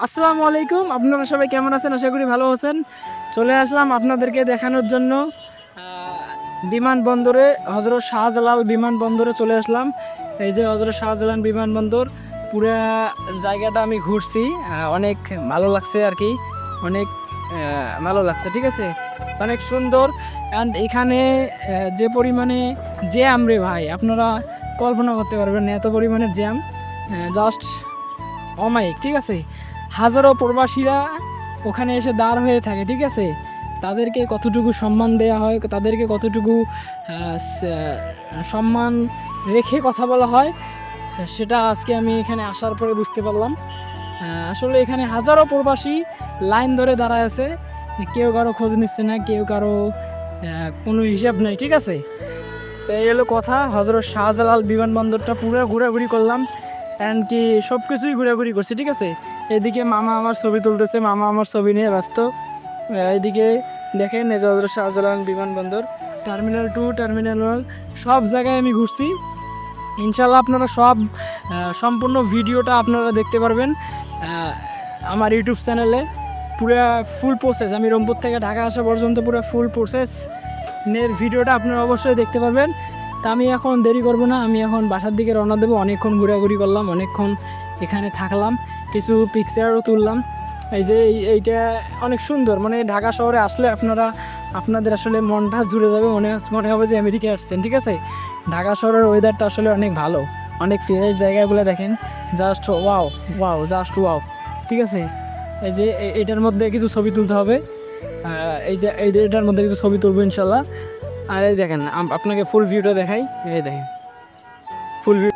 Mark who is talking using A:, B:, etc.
A: আসসালামু আলাইকুম, আপনারা সবাই কেমন আছেন? আশা করি ভালো আছেন। চলে আসলাম আপনাদেরকে দেখানোর জন্য বিমানবন্দরে, হজরত শাহজালাল বিমানবন্দরে চলে আসলাম। এই যে হজরত শাহজালাল বিমানবন্দর, পুরা জায়গাটা আমি ঘুরছি, অনেক ভালো লাগছে আর কি, অনেক ভালো লাগছে। ঠিক আছে, অনেক সুন্দর। অ্যান্ড এখানে যে পরিমাণে জ্যাম রে ভাই, আপনারা কল্পনা করতে পারবেন না, এত পরিমাণে জ্যাম, জাস্ট অমায়িক। ঠিক আছে, হাজারো প্রবাসীরা ওখানে এসে দাঁড় হয়ে থাকে। ঠিক আছে, তাদেরকে কতটুকু সম্মান দেওয়া হয়, তাদেরকে কতটুকু সম্মান রেখে কথা বলা হয়, সেটা আজকে আমি এখানে আসার পরে বুঝতে পারলাম। আসলে এখানে হাজারো প্রবাসী লাইন ধরে দাঁড়ায় আছে, কেউ কারো খোঁজ নিচ্ছে না, কেউ কারো কোনো হিসাব নেই। ঠিক আছে, তো এই হলো কথা। হজরত শাহজালাল বিমানবন্দরটা পুরো ঘোরাঘুরি করলাম, অ্যান্ড কি সব কিছুই ঘোরাঘুরি করছি। ঠিক আছে, এদিকে মামা আমার ছবি তুলতেছে, মামা আমার ছবি নিয়ে ব্যস্ত। এইদিকে দেখেন, এই যে হজরত শাহজালাল বিমানবন্দর, টার্মিনাল 2, টার্মিনাল 1, সব জায়গায় আমি ঘুরছি। ইনশাল্লাহ আপনারা সম্পূর্ণ ভিডিওটা আপনারা দেখতে পারবেন আমার ইউটিউব চ্যানেলে। পুরো ফুল প্রসেস, আমি রংপুর থেকে ঢাকা আসা পর্যন্ত পুরো ফুল প্রসেসের ভিডিওটা আপনারা অবশ্যই দেখতে পারবেন। তা আমি এখন দেরি করব না, আমি এখন বাসার দিকে রওনা দেবো। অনেকক্ষণ ঘোরাঘুরি করলাম, অনেকক্ষণ এখানে থাকলাম, কিছু পিকচারও তুললাম। এই যে এইটা অনেক সুন্দর, মানে ঢাকা শহরে আসলে আপনাদের আসলে মনটা জুড়ে যাবে, মনে হবে যে আমেরিকায় আসছেন। ঠিক আছে, ঢাকা শহরের ওয়েদারটা আসলে অনেক ভালো, অনেক ফ্রেশ। জায়গাগুলো দেখেন, just wow wow, just wow. ঠিক আছে, এই যে এটার মধ্যে কিছু ছবি তুলতে হবে, এটার মধ্যে কিছু ছবি তুলবো ইনশাল্লাহ। আর এই দেখেন, আপনাকে ফুল ভিউটা দেখাই, এই দেখেন ফুল ভিউ।